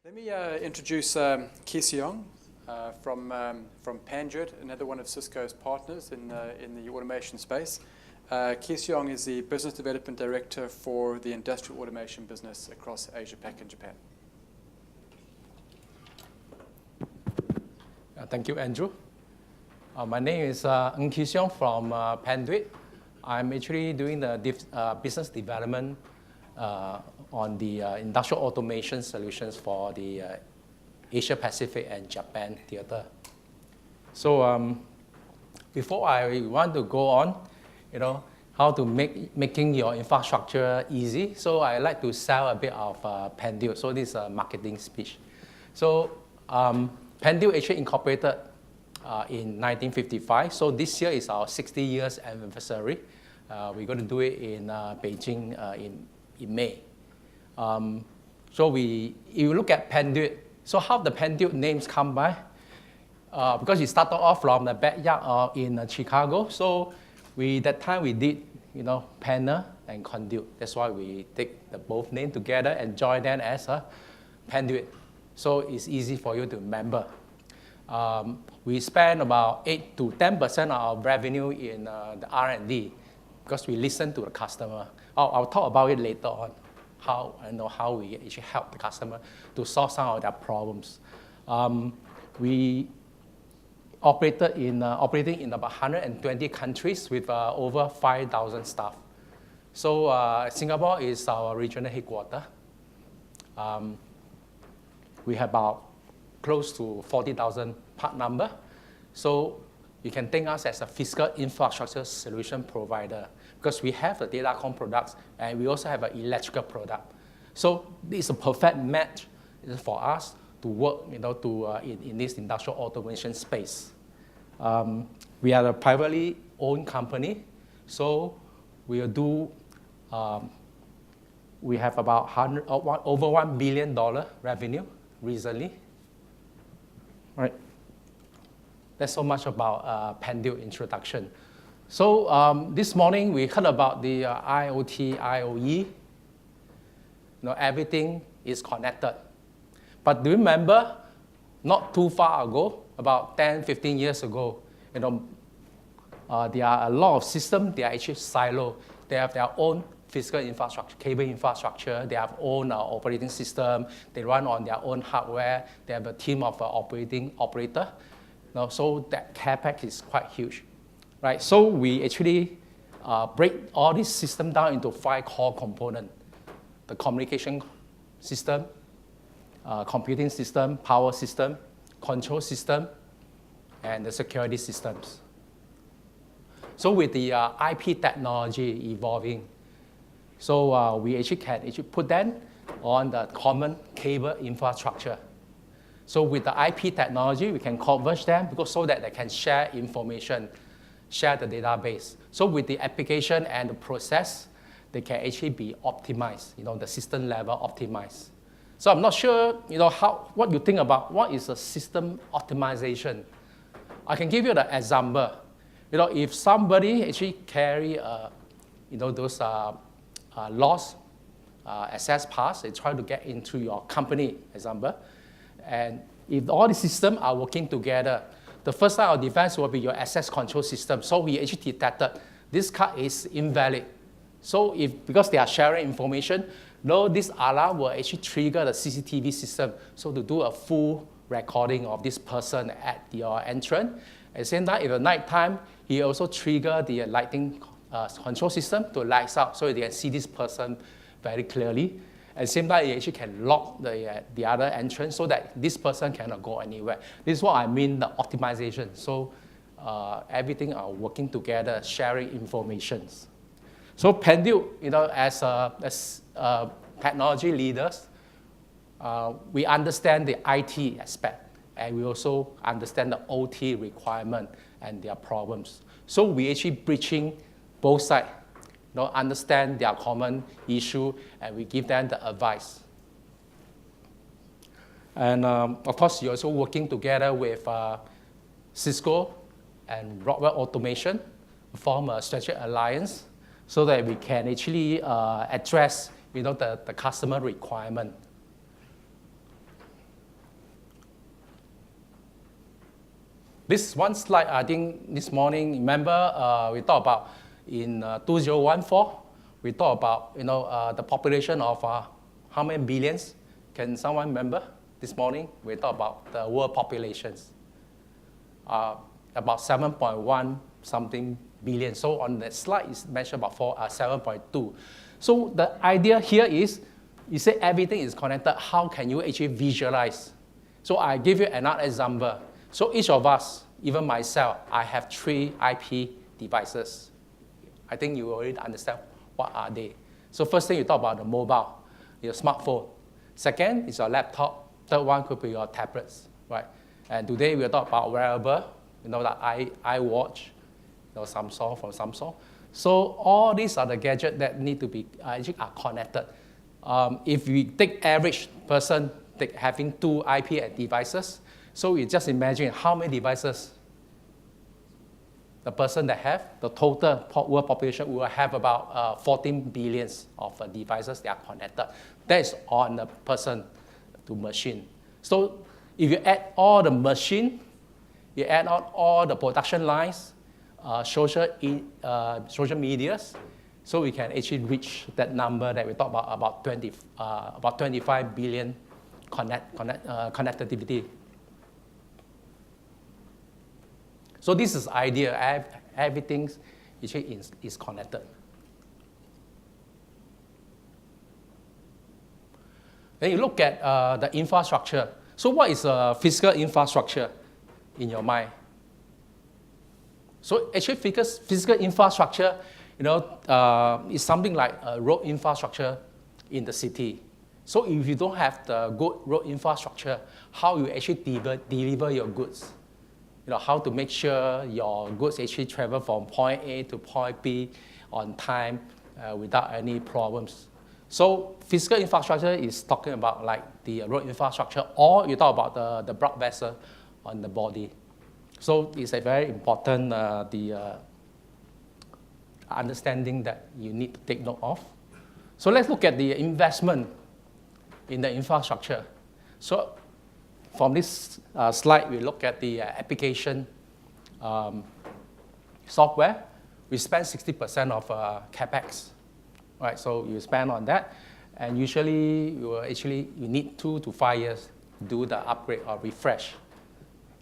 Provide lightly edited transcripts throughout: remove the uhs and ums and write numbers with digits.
Let me introduce Khee Seong from Panduit, another one of Cisco's partners in the automation space. Khee Seong is the Business Development Director for the industrial automation business across Asia-Pac and Japan. Thank you, Andrew. My name is Khee Seong from Panduit. I'm actually doing the business development on the industrial automation solutions for the Asia Pacific and Japan theater. So before I want to go on, how to making your infrastructure easy. So I like to sell a bit of Panduit. So this is a marketing speech. So Panduit actually incorporated in 1955. So this year is our 60 years anniversary. We're going to do it in Beijing in May. So if you look at Panduit, so how the Panduit names come by? Because we started off from the backyard in Chicago. So that time we did, panel and conduit. That's why we take the both names together and join them as a Panduit. So it's easy for you to remember. We spend about 8 to 10% of our revenue in the R&D because we listen to the customer. I'll talk about it later on, how we actually help the customer to solve some of their problems. We operating in about 120 countries with over 5,000 staff. So Singapore is our regional headquarters. We have about close to 40,000 part number. So you can think us as a physical infrastructure solution provider because we have the datacom products and we also have an electrical product. So this is a perfect match for us to work in this industrial automation space. We are a privately owned company. So we have about over $1 billion revenue recently. Right. That's so much about Panduit introduction. So this morning we heard about the IoT, IoE. Everything is connected. But do you remember, not too far ago, about 10, 15 years ago, there are a lot of systems, they are actually siloed. They have their own physical infrastructure, cable infrastructure, they have own operating system, they run on their own hardware, they have a team of operator. So that Capex is quite huge. Right? So we actually break all this system down into 5 core components. The communication system, computing system, power system, control system, and the security systems. So with the IP technology evolving, so we actually can put them on the common cable infrastructure. So with the IP technology, we can converge them so that they can share information, share the database. So with the application and the process, they can actually be optimized, the system level optimized. So I'm not sure, what you think about what is a system optimization. I can give you the example. If somebody actually carry, those lost access pass, they try to get into your company, example. And if all the systems are working together, the first line of defense will be your access control system. So we actually detected this card is invalid. So because they are sharing information, this alarm will actually trigger the CCTV system. So to do a full recording of this person at your entrance. At the same time, if at night time, he also trigger the lighting control system to lights out so they can see this person very clearly. At the same time, you actually can lock the other entrance so that this person cannot go anywhere. This is what I mean, the optimization. So everything are working together, sharing information. So Panduit, as technology leaders, we understand the IT aspect, and we also understand the OT requirement and their problems. So we actually bridging both sides. Understand their common issue, and we give them the advice. And of course, you're also working together with Cisco and Rockwell Automation, form a strategic alliance so that we can actually address the customer requirement. This one slide, I think this morning, remember we talked about in 2014, we talked about the population of how many billions? Can someone remember? This morning, we talked about the world populations, about 7.1 something billion. So on that slide, it's mentioned about 7.2. So the idea here is, you say everything is connected. How can you actually visualize? So I give you another example. So each of us, even myself, I have 3 IP devices. I think you already understand what are they. So first thing you talk about the mobile, your smartphone. Second is your laptop. Third one could be your tablets, right? And today we'll talk about wearable, like iWatch, Samsung from Samsung. So all these are the gadgets that need to be actually are connected. If we take average person having 2 IP devices, so you just imagine how many devices the person that have, the total world population will have about 14 billions of devices that are connected. That is on the person to machine. So if you add all the machine, you add on all the production lines, social medias, so we can actually reach that number that we talk about 25 billion connectivity. So this is idea. Everything is connected. Then you look at the infrastructure. So what is a physical infrastructure in your mind? So actually physical infrastructure, is something like a road infrastructure in the city. So if you don't have the good road infrastructure, how you actually deliver your goods? How to make sure your goods actually travel from point A to point B on time without any problems. So physical infrastructure is talking about like the road infrastructure, or you talk about the blood vessel on the body. So it's a very important understanding that you need to take note of. So let's look at the investment in the infrastructure. So from this slide, we look at the application software. We spend 60% of Capex, right? So you spend on that, and usually you need 2 to 5 years to do the upgrade or refresh.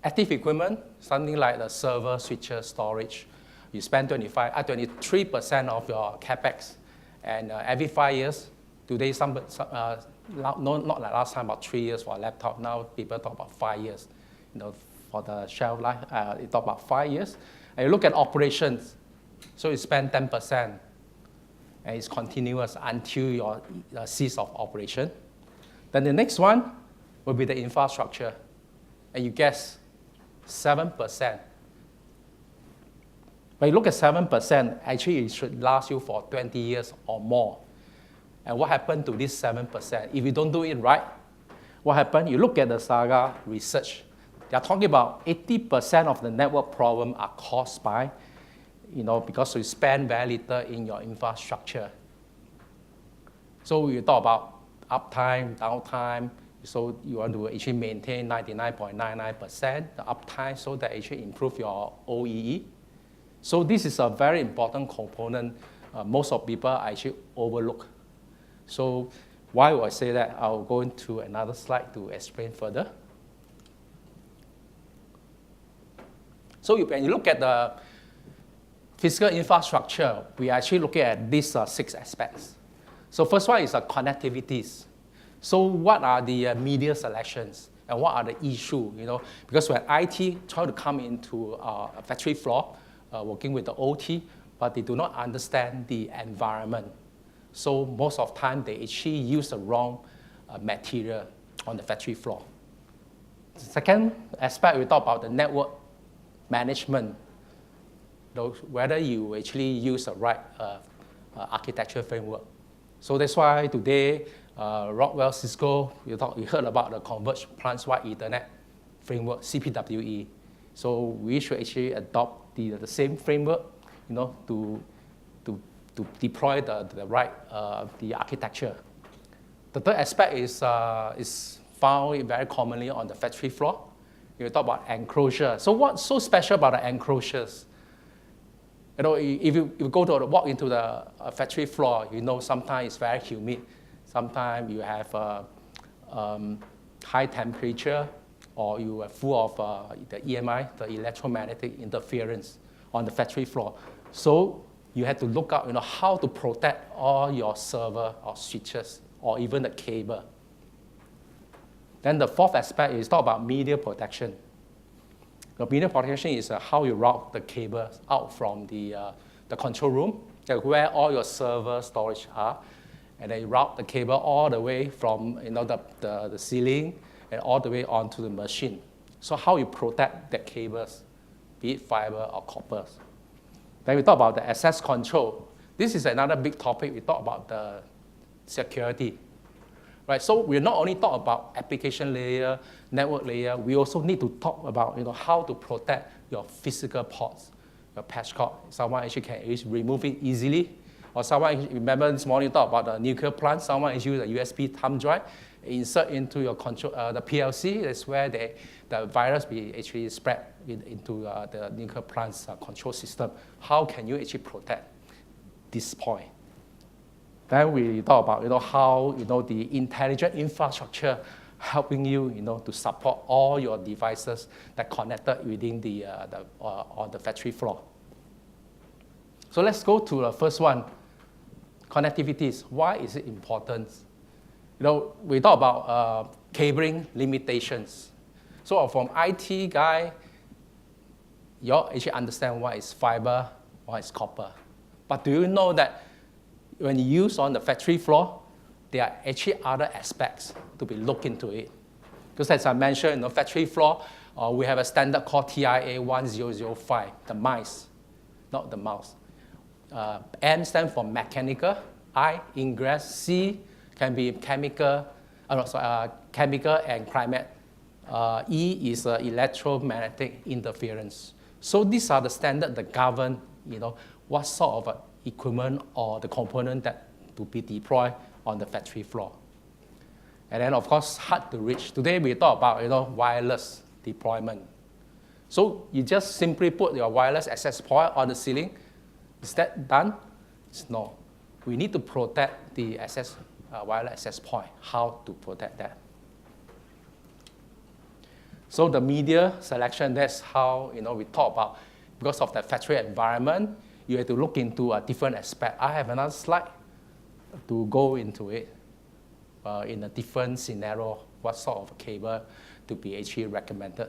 Active equipment, something like the server, switches, storage, you spend 23% of your Capex, and every 5 years. Today, not like last time, about 3 years for a laptop. Now people talk about 5 years. For the shelf life, you talk about 5 years. And you look at operations, so you spend 10%, and it's continuous until your cease of operation. Then the next one will be the infrastructure, and you guess 7%. When you look at 7%, actually it should last you for 20 years or more. And what happened to this 7%? If you don't do it right, what happened? You look at the Saga research. They are talking about 80% of the network problem are caused by, because you spend very little in your infrastructure. So you talk about uptime, downtime. So you want to actually maintain 99.99% the uptime so that actually improve your OEE. So this is a very important component most of people actually overlook. So why would I say that? I'll go into another slide to explain further. So when you look at the physical infrastructure, we are actually looking at these 6 aspects. So first one is connectivities. So what are the media selections and what are the issues? Because when IT try to come into a factory floor, working with the OT, but they do not understand the environment. So most of the time, they actually use the wrong material on the factory floor. The second aspect, we talk about the network management, whether you actually use the right architecture framework. So that's why today, Rockwell, Cisco, we heard about the Converged Plans-Wide Ethernet framework, CPWE. So we should actually adopt the same framework, to deploy the right the architecture. The third aspect is found very commonly on the factory floor, you talk about enclosure. So what's so special about the enclosures? If you walk into the factory floor, sometimes it's very humid. Sometimes you have high temperature, or you are full of the EMI, the electromagnetic interference on the factory floor. So you have to look out, how to protect all your server or switches or even the cable. Then the fourth aspect is talk about media protection. The media protection is how you route the cable out from the control room, where all your server storage are, and then you route the cable all the way from the ceiling and all the way onto the machine. So how you protect the cables, be it fiber or copper. Then we talk about the access control. This is another big topic. We talk about the security. Right, so we not only talk about application layer, network layer, we also need to talk about how to protect your physical ports, your patch cord. Someone actually can remove it easily. Or someone, remember this morning we talked about the nuclear plant, someone is using a USB thumb drive, insert into your control, the PLC, that's where the virus be actually spread into the nuclear plant's control system. How can you actually protect this point? Then we talk about how the intelligent infrastructure helping you to support all your devices that connected within on the factory floor. So let's go to the first one, connectivities. Why is it important? We talk about cabling limitations. So from IT guy, you actually understand what is fiber, what is copper. But do you know that when you use on the factory floor, there are actually other aspects to be looked into it. Because as I mentioned, factory floor, we have a standard called TIA 1005, the mice, not the mouse. M stands for mechanical, I, ingress, C can be chemical and climate. E is electromagnetic interference. So these are the standards that govern, what sort of equipment or the component that to be deployed on the factory floor. And then, of course, hard to reach. Today, we talk about wireless deployment. So you just simply put your wireless access point on the ceiling. Is that done? It's no. We need to protect the wireless access point. How to protect that? So the media selection, that's how we talk about, because of the factory environment, you have to look into a different aspect. I have another slide to go into it in a different scenario, what sort of cable to be actually recommended,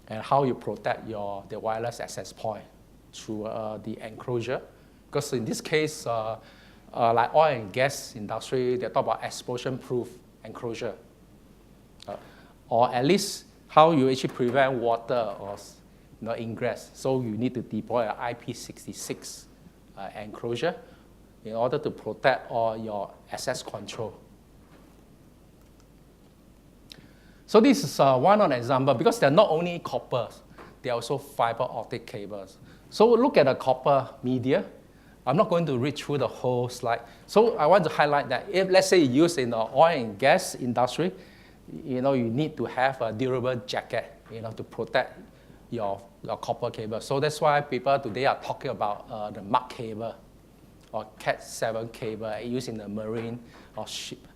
and how you protect the wireless access point through the enclosure. Because in this case, like oil and gas industry, they talk about explosion-proof enclosure, or at least how you actually prevent water or ingress. So you need to deploy an IP66 enclosure in order to protect all your access control. So this is one example, because they're not only copper, they're also fiber optic cables. So look at the copper media. I'm not going to read through the whole slide. So I want to highlight that if, let's say, you use in the oil and gas industry, you need to have a durable jacket, to protect your copper cable. So that's why people today are talking about the MUC cable or Cat7 cable used in the marine or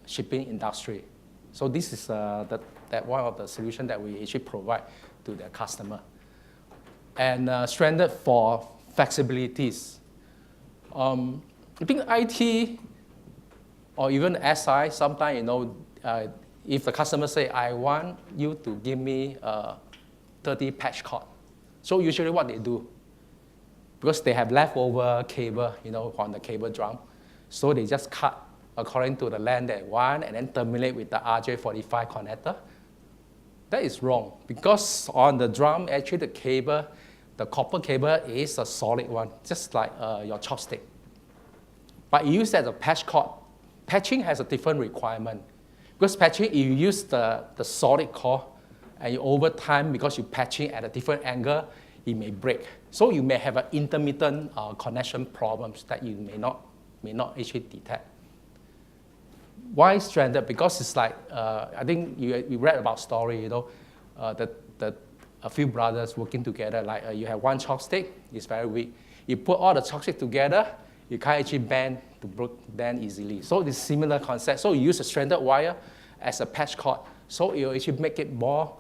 shipping industry. So this is that one of the solutions that we actually provide to the customer. And standard for flexibilities. I think IT or even SI, sometimes, if the customer say, I want you to give me 30 patch cord. So usually what they do, because they have leftover cable, on the cable drum, so they just cut according to the length they want and then terminate with the RJ45 connector. That is wrong, because on the drum, actually the cable, the copper cable is a solid one, just like your chopstick. But you use as a patch cord. Patching has a different requirement. Because patching, you use the solid core, and over time, because you're patching at a different angle, it may break. So you may have an intermittent connection problems that you may not actually detect. Why stranded? Because it's like, I think you read about story, a few brothers working together. Like you have one chopstick, it's very weak. You put all the chopsticks together, you can't actually bend to break them easily. So it's a similar concept. So you use a stranded wire as a patch cord. So you actually make it more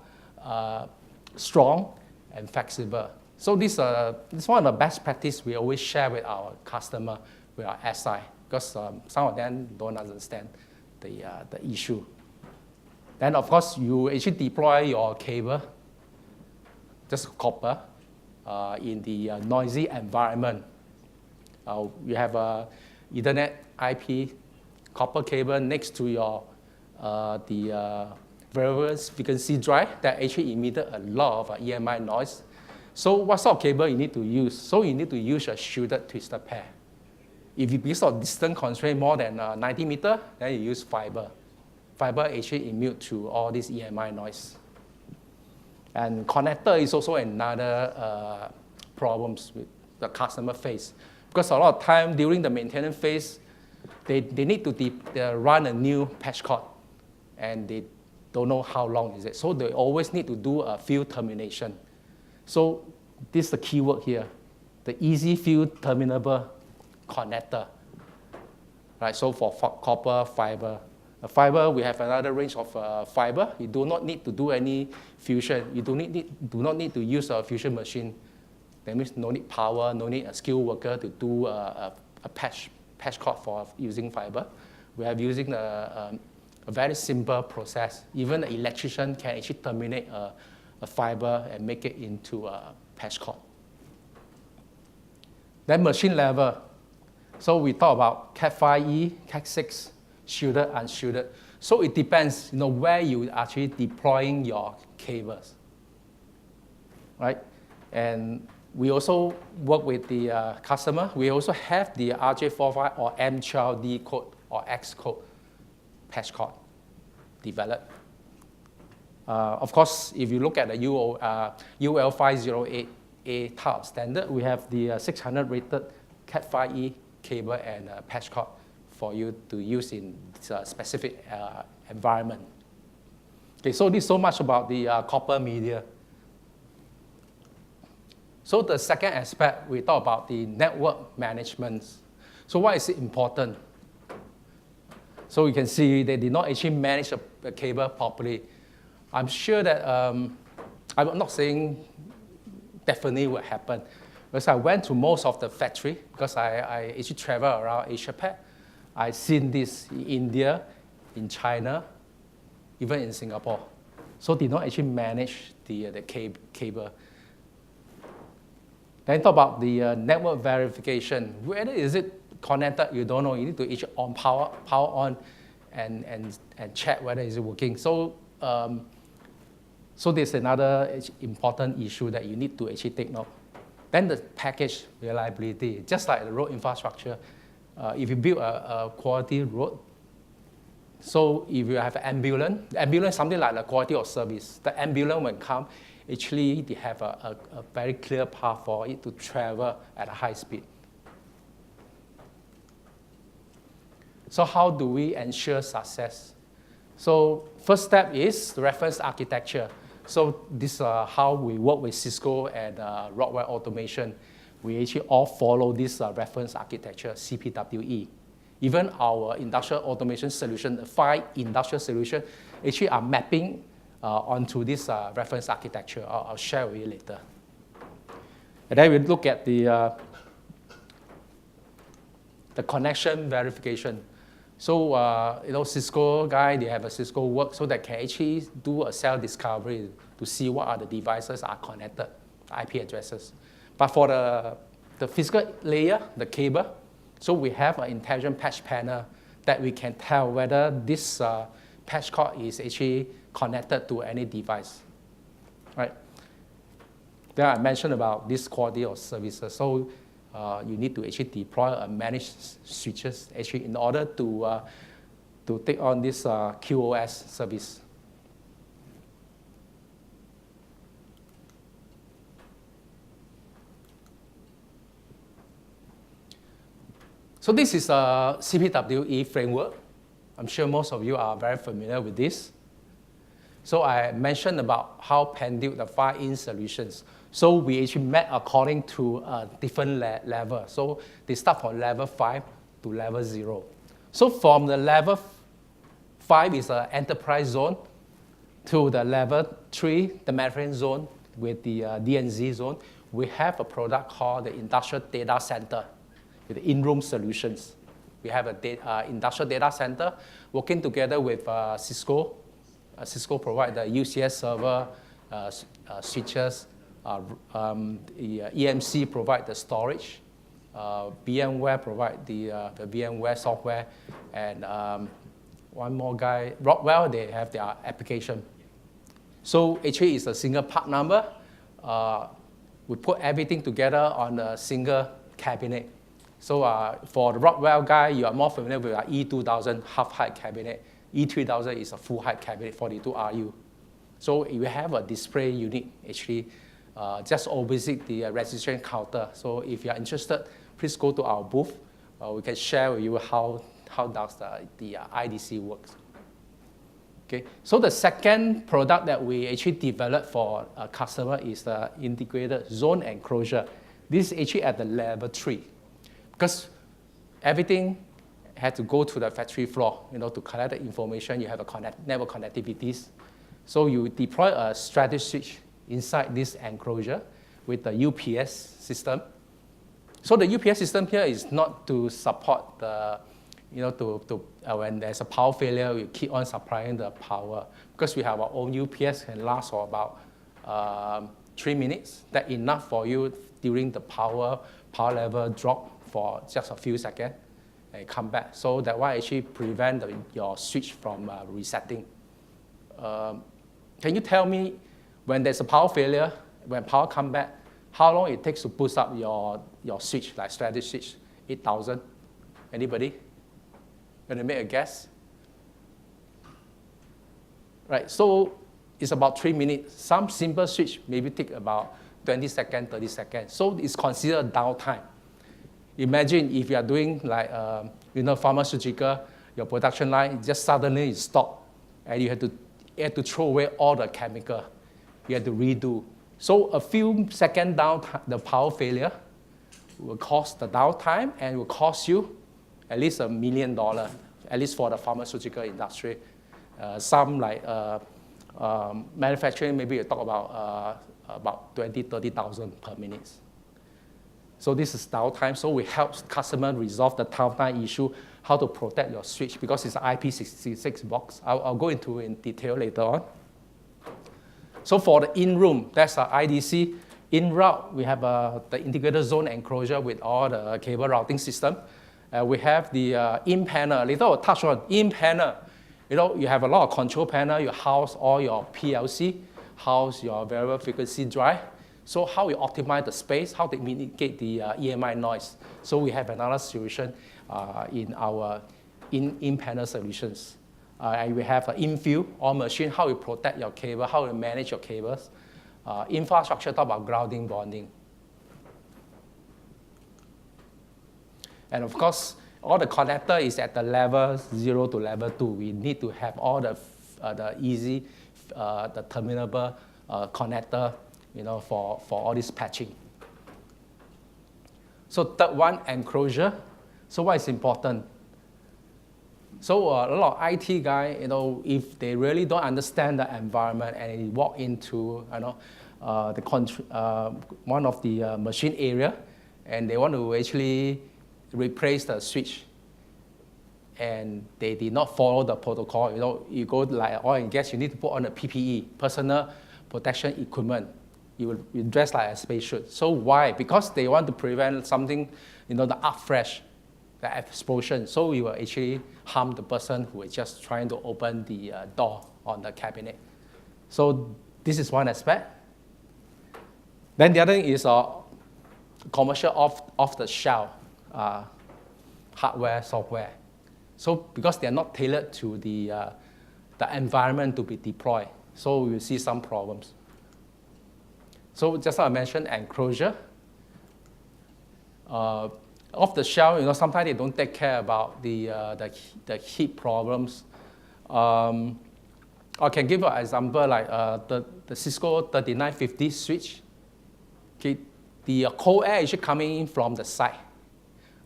strong and flexible. So this is one of the best practice we always share with our customer, with our SI, because some of them don't understand the issue. Then of course you actually deploy your cable, just copper, in the noisy environment. You have a EtherNet IP copper cable next to your the variable frequency drive that actually emitted a lot of EMI noise. So what sort of cable you need to use? So you need to use a shielded twisted pair. If you because of distance constraint more than 90 meters, then you use fiber. Fiber actually immune to all this EMI noise. And connector is also another problems with the customer face. Because a lot of time during the maintenance phase, they need to run a new patch cord, and they don't know how long is it. So they always need to do a field termination. So this is the key word here, the easy field terminable connector. Right, so for copper, fiber. Fiber, we have another range of fiber. You do not need to do any fusion. You do not need to use a fusion machine. That means no need power, no need a skilled worker to do a patch cord for using fiber. We are using a very simple process. Even an electrician can actually terminate a fiber and make it into a patch cord. Then machine level. So we talk about Cat 5e, Cat 6, shielded, unshielded. So it depends, where you actually deploying your cables, right? And we also work with the customer. We also have the RJ45 or M12D code or X code patch cord developed. Of course, if you look at the UL508A type of standard, we have the 600 rated Cat 5e cable and patch cord for you to use in this specific environment. Okay, so this is so much about the copper media. So the second aspect, we talk about the network management. So why is it important? So you can see they did not actually manage the cable properly. I'm sure that, I'm not saying definitely what happened, because I went to most of the factory, because I actually travel around Asia Pac. I've seen this in India, in China, even in Singapore. So they not actually manage the cable. Then talk about the network verification. Whether is it connected, you don't know. You need to actually on power on and check whether it's working. So there's another important issue that you need to actually take note. Then the package reliability, just like the road infrastructure. If you build a quality road, so if you have an ambulance is something like the quality of service. The ambulance when come, actually they have a very clear path for it to travel at a high speed. So how do we ensure success? So first step is the reference architecture. So this is how we work with Cisco and Rockwell Automation. We actually all follow this reference architecture, CPWE. Even our industrial automation solution, the 5 industrial solutions, actually are mapping onto this reference architecture. I'll share with you later. And then we look at the connection verification. So Cisco guy, they have a Cisco work so that can actually do a cell discovery to see what are the devices are connected, IP addresses. But for the physical layer, the cable, so we have an intelligent patch panel that we can tell whether this patch cord is actually connected to any device, right? Then I mentioned about this quality of services. So you need to actually deploy a managed switches actually in order to take on this QoS service. So this is a CPWE framework. I'm sure most of you are very familiar with this. So I mentioned about how Panduit, the 5-inch solutions. So we actually met according to a different level. So they start from level 5 to level 0. So from the level 5 is an enterprise zone to the level 3, the manufacturing zone with the D&Z zone. We have a product called the Industrial Data Center with in-room solutions. We have an industrial data center working together with Cisco. Cisco provides the UCS server, switches. The EMC provides the storage. VMware provides the VMware software. And one more guy, Rockwell, they have their application. So actually, it's a single part number. We put everything together on a single cabinet. So for the Rockwell guy, you are more familiar with our E2000 half-height cabinet. E3000 is a full-height cabinet, 42 RU. So you have a display unit, actually, just opposite the registration counter. So if you are interested, please go to our booth. We can share with you how does the IDC works. Okay, so the second product that we actually developed for a customer is the integrated zone enclosure. This is actually at the level 3. Because everything had to go to the factory floor, to collect the information. You have a network connectivities. So you deploy a strategic switch inside this enclosure with the UPS system. So the UPS system here is not to support the, when there's a power failure, we keep on supplying the power. Because we have our own UPS can last for about 3 minutes. That's enough for you during the power level drop for just a few seconds and come back. So that will actually prevent your switch from resetting. Can you tell me when there's a power failure, when power comes back, how long it takes to boost up your switch, like strategic switch, 8000? Anybody? Going to make a guess? Right, so it's about 3 minutes. Some simple switch maybe take about 20 seconds, 30 seconds. So it's considered downtime. Imagine if you are doing like, pharmaceutical, your production line just suddenly stop, and you have to throw away all the chemical. You have to redo. So a few seconds down, the power failure will cause the downtime and will cost you at least $1 million, at least for the pharmaceutical industry. Some like manufacturing, maybe you talk about 20, 30,000 per minute. So this is downtime. So we help customers resolve the downtime issue, how to protect your switch, because it's an IP66 box. I'll go into in detail later on. So for the in-room, that's our IDC. In-route, we have the integrated zone enclosure with all the cable routing system. We have the in-panel. Later I'll touch on in-panel. You have a lot of control panel. You house all your PLC, house your variable frequency drive. So how we optimize the space, how to mitigate the EMI noise. So we have another solution in our in-panel solutions. And we have an in-field or machine, how we protect your cable, how we manage your cables. Infrastructure, talk about grounding, bonding. And of course, all the connector is at the level 0 to level 2. We need to have all the easy, the terminable connector, for all this patching. So third one, enclosure. So what is important? So a lot of IT guys, if they really don't understand the environment and they walk into, one of the machine area, and they want to actually replace the switch, and they did not follow the protocol. You go like oil and gas, you need to put on a PPE, personal protection equipment. You dress like a spacesuit. So why? Because they want to prevent something, the upfresh, the explosion. So you will actually harm the person who is just trying to open the door on the cabinet. So this is one aspect. Then the other thing is commercial off-the-shelf hardware, software. So because they are not tailored to the environment to be deployed, so we will see some problems. So just like I mentioned, enclosure. Off the shelf, sometimes they don't take care about the heat problems. I can give an example like the Cisco 3950 switch. Okay, the cold air is coming in from the side.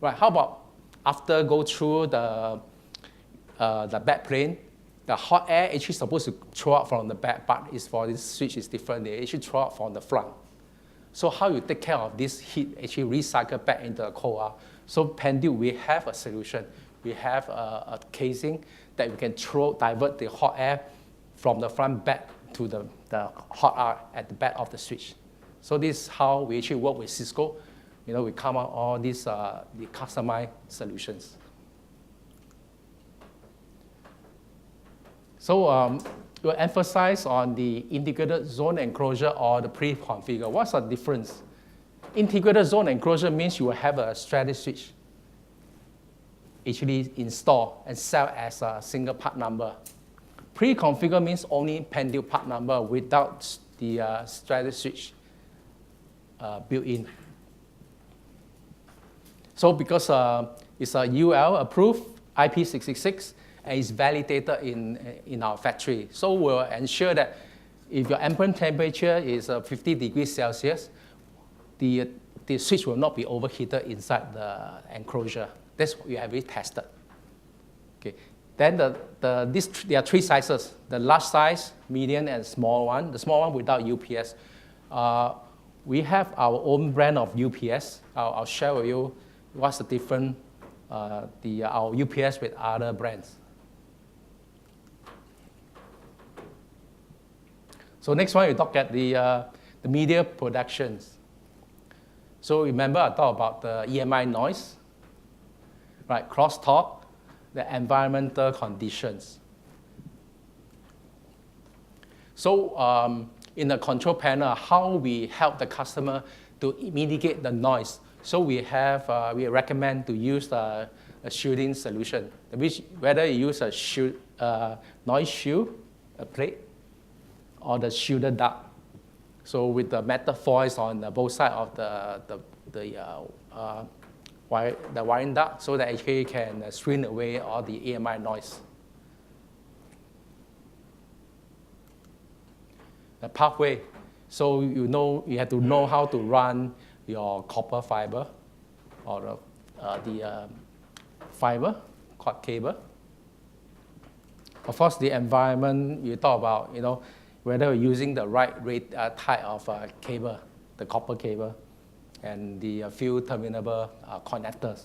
Right, how about after go through the backplane, the hot air actually supposed to throw out from the back, but is for this switch is different. They actually throw out from the front. So how you take care of this heat actually recycle back into the cold air? So Panduit, we have a solution. We have a casing that we can divert the hot air from the front back to the hot air at the back of the switch. So this is how we actually work with Cisco. We come out all these the customized solutions. So we'll emphasize on the integrated zone enclosure or the pre-configure. What's the difference? Integrated zone enclosure means you will have a strategic switch actually install and sell as a single part number. Pre-configure means only Panduit part number without the strategic switch built in. So because it's a UL approved IP666 and it's validated in our factory, so we'll ensure that if your ambient temperature is 50 degrees Celsius, the switch will not be overheated inside the enclosure. That's what we have already tested. Okay. Then there are three sizes: the large size, medium, and small one. The small one without UPS. We have our own brand of UPS. I'll share with you what's the difference our UPS with other brands. So next one, we talk at the media productions. So remember I talked about the EMI noise, right? Crosstalk, the environmental conditions. So in the control panel, how we help the customer to mitigate the noise. So we recommend to use a shielding solution, which whether you use a noise shield, a plate, or the shielded duct. So with the metal foils on both sides of the wiring duct, so that it can screen away all the EMI noise. The pathway. So you have to know how to run your copper fiber or the fiber cord cable. Of course, the environment you talk about, whether you're using the right type of cable, the copper cable, and the few terminable connectors.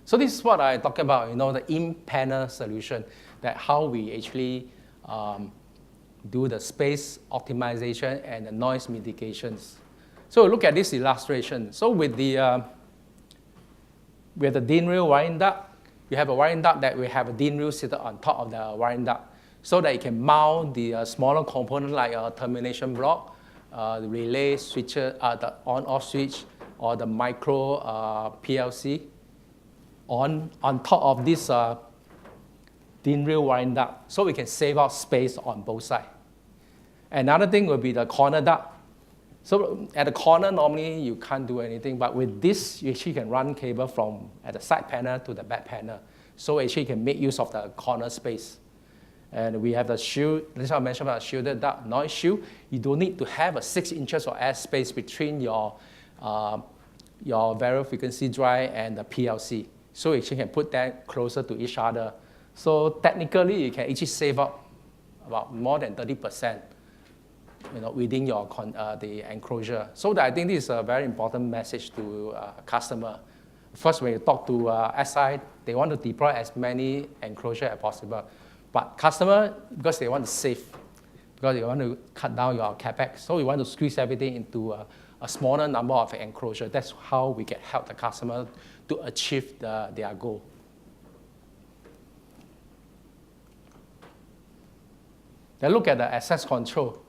So this is what I talk about, the in-panel solution, that how we actually do the space optimization and the noise mitigations. So look at this illustration. So with the DIN rail wiring duct, you have a wiring duct that we have a DIN rail seated on top of the wiring duct, so that you can mount the smaller component like a termination block, the relay switcher, the on-off switch, or the micro PLC on top of this DIN rail wiring duct, so we can save out space on both sides. Another thing will be the corner duct. So at the corner, normally you can't do anything, but with this, you actually can run cable from at the side panel to the back panel. So actually you can make use of the corner space. And we have the shield, this is what I mentioned about shielded duct, noise shield. You don't need to have a 6 inches of air space between your variable frequency drive and the PLC. So you actually can put that closer to each other. So technically, you can actually save up about more than 30%. Within your the enclosure. So I think this is a very important message to customer. First, when you talk to SI, they want to deploy as many enclosure as possible. But customer, because they want to save, because they want to cut down your Capex, so we want to squeeze everything into a smaller number of enclosure. That's how we can help the customer to achieve their goal. Then look at the access control.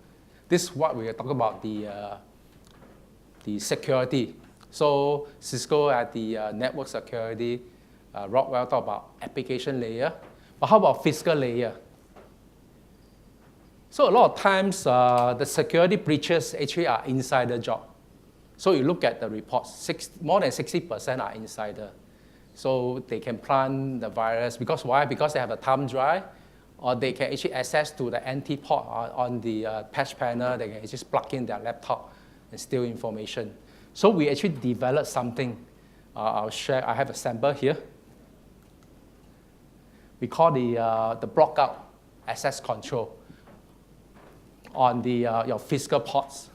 This is what we are talking about, the security. So Cisco at the network security, Rockwell talk about application layer. But how about physical layer? So a lot of times, the security breaches actually are insider job. So you look at the reports, more than 60% are insider. So they can plant the virus. Because why? Because they have a thumb drive, or they can actually access to the NT port on the patch panel. They can just plug in their laptop and steal information. So we actually developed something. I'll share. I have a sample here. We call the blockout access control on the your physical ports.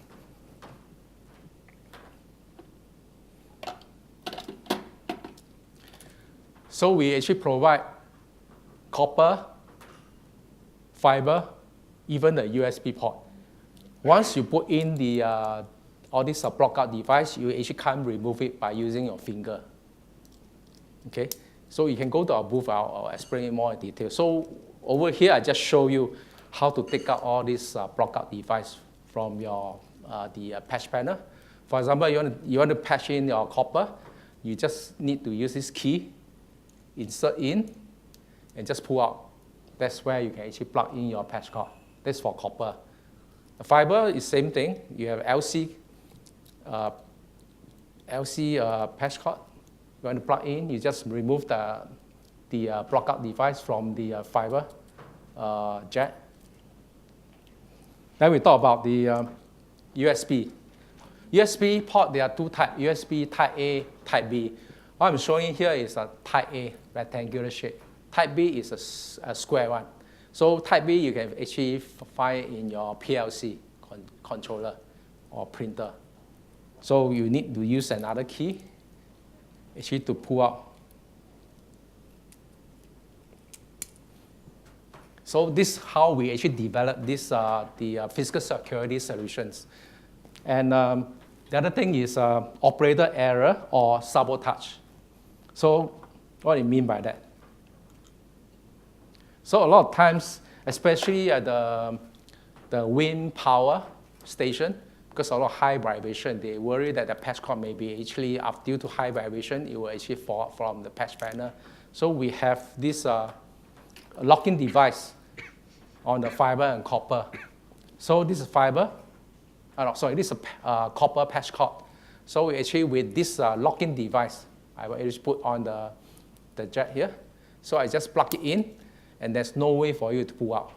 So we actually provide copper, fiber, even the USB port. Once you put in the all this blockout device, you actually can't remove it by using your finger. Okay, so you can go to our booth. I'll explain it more in detail. So over here, I just show you how to take out all this blockout device from your the patch panel. For example, you want to patch in your copper, you just need to use this key, insert in, and just pull out. That's where you can actually plug in your patch cord. That's for copper. The fiber is same thing. You have LC patch cord. You want to plug in, you just remove the blockout device from the fiber jack. Then we talk about the USB. USB port, there are two types, USB Type A, Type B. What I'm showing here is a Type A, rectangular shape. Type B is a square one. So Type B you can actually find in your PLC controller or printer. So you need to use another key actually to pull out. So this is how we actually develop this the physical security solutions. And the other thing is operator error or sabotage. So what do you mean by that? So a lot of times, especially at the wind power station, because a lot of high vibration, they worry that the patch cord may be actually, due to high vibration, it will actually fall from the patch panel. So we have this locking device on the fiber and copper. So this is fiber. This is a copper patch cord. So we actually, with this locking device, I will just put on the jack here. So I just plug it in, and there's no way for you to pull out.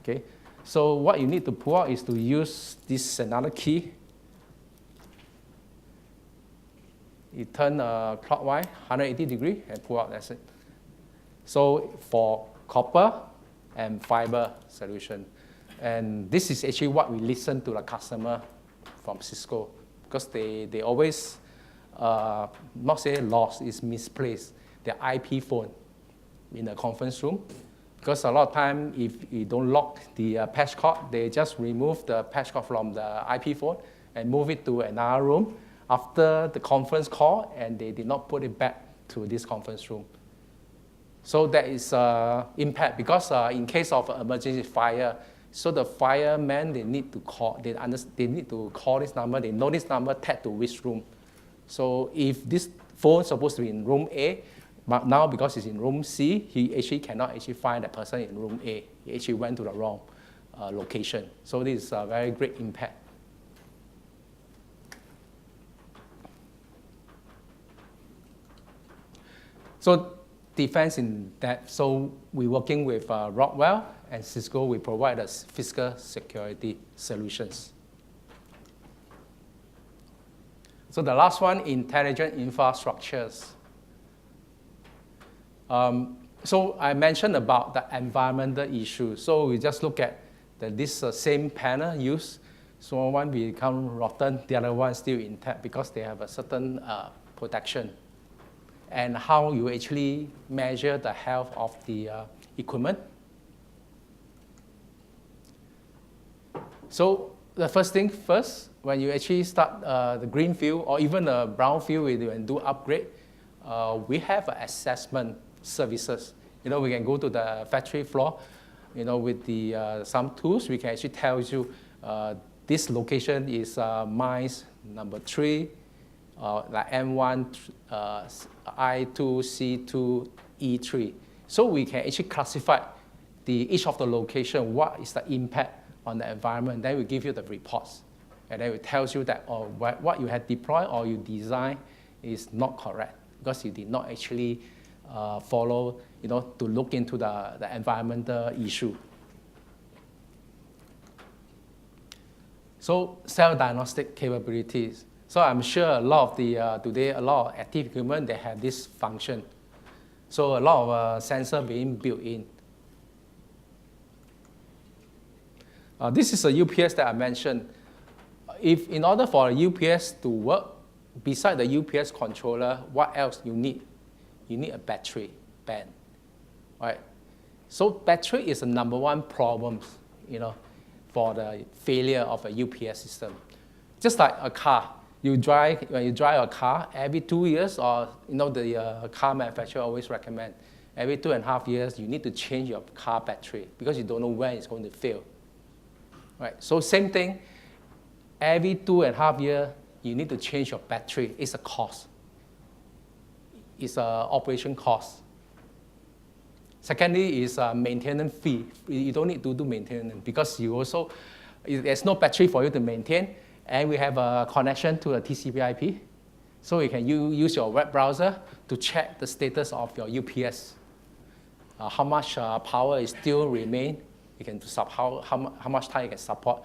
Okay. So what you need to pull out is to use this another key. You turn clockwise, 180 degrees, and pull out, that's it. So for copper and fiber solution. And this is actually what we listen to the customer from Cisco, because they always, not say lost, it's misplaced, their IP phone in the conference room. Because a lot of time, if you don't lock the patch cord, they just remove the patch cord from the IP phone and move it to another room after the conference call, and they did not put it back to this conference room. So that is impact, because in case of emergency fire, so the firemen, they need to call, they need to call this number, they know this number tagged to which room. So if this phone is supposed to be in room A, but now because it's in room C, he actually cannot actually find the person in room A. He actually went to the wrong location. So this is a very great impact. So defense in depth. So we're working with Rockwell and Cisco. We provide us physical security solutions. So the last one, intelligent infrastructures. So I mentioned about the environmental issue. So we just look at this same panel used. So one become rotten, the other one still intact because they have a certain protection. And how you actually measure the health of the equipment. So the first thing first, when you actually start the green field or even the brown field and do upgrade, we have assessment services. You know, we can go to the factory floor, you know, with the some tools. We can actually tell you this location is mines number 3, like M1, I2, C2, E3. So we can actually classify each of the location, what is the impact on the environment. Then we give you the reports. And then it tells you that what you had deployed or you designed is not correct. because you did not actually follow, to look into the environmental issue. So cell diagnostic capabilities. So I'm sure a lot of the, today, a lot of active equipment, they have this function. So a lot of sensor being built in. This is a UPS that I mentioned. If in order for a UPS to work, beside the UPS controller, what else you need? You need a battery bank, right? So battery is the number one problem, for the failure of a UPS system. Just like a car, when you drive a car, every 2 years, or the car manufacturer always recommend, every 2.5 years, you need to change your car battery because you don't know when it's going to fail. Right? So same thing, every 2.5 years, you need to change your battery. It's a cost. It's an operation cost. Secondly is maintenance fee. You don't need to do maintenance because there's no battery for you to maintain, and we have a connection to a TCP/IP. So you can use your web browser to check the status of your UPS. How much power is still remain. You can how much time you can support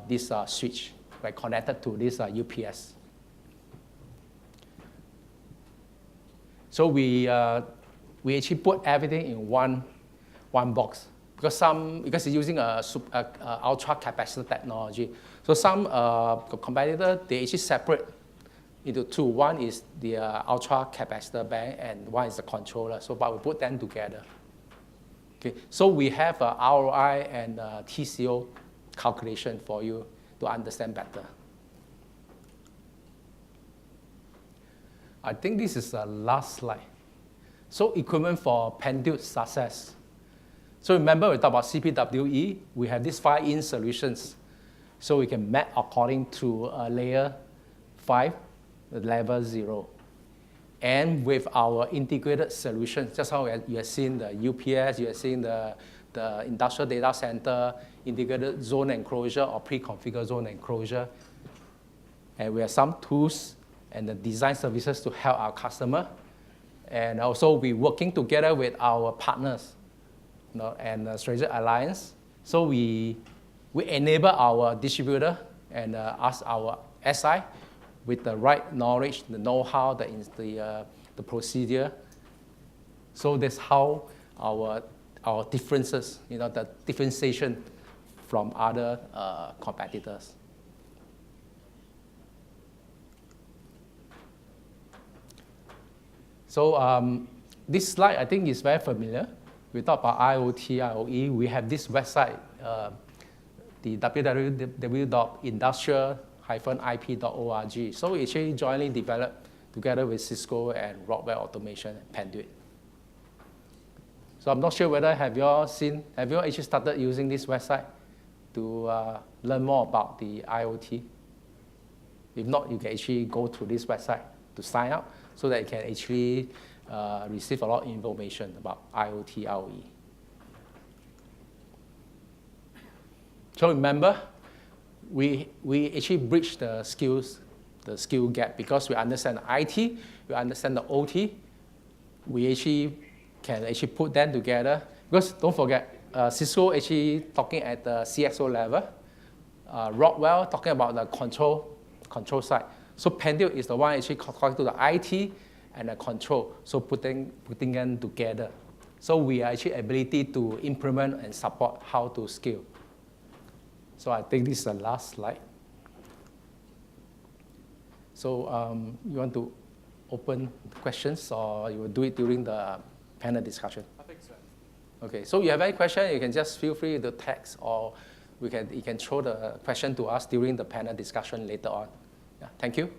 this switch, right, connected to this UPS. So we actually put everything in one box because it's using a ultra capacitor technology. So some competitor, they actually separate into two. One is the ultra capacitor bank and one is the controller. So but we put them together. Okay. So we have a ROI and TCO calculation for you to understand better. I think this is the last slide. So equipment for Panduit success. So remember we talked about CPWE, we have these 5-in solutions. So we can map according to layer 5, level 0. And with our integrated solution, just how you have seen the UPS, you have seen the industrial data center, integrated zone enclosure or pre-configured zone enclosure. And we have some tools and the design services to help our customer. And also we're working together with our partners and strategic alliance. So we enable our distributor and ask our SI with the right knowledge, the know-how, the procedure. So that's how our differences, the differentiation from other competitors. So this slide, I think, is very familiar. We talk about IoT, IoE. We have this website, the www.industrial-ip.org. So we actually jointly developed together with Cisco and Rockwell Automation and Panduit. So I'm not sure whether have you actually started using this website to learn more about the IoT? If not, you can actually go to this website to sign up so that you can actually receive a lot of information about IoT, IoE. So remember, we actually bridge the skill gap because we understand IT, we understand the OT. We actually can actually put them together because don't forget, Cisco actually talking at the CXO level, Rockwell talking about the control side. So Panduit is the one actually talking to the IT and the control, so putting them together. So we are actually ability to implement and support how to scale. So I think this is the last slide. So you want to open questions or you will do it during the panel discussion? I think so. Okay, so you have any question, you can just feel free to text or you can throw the question to us during the panel discussion later on. Yeah, thank you.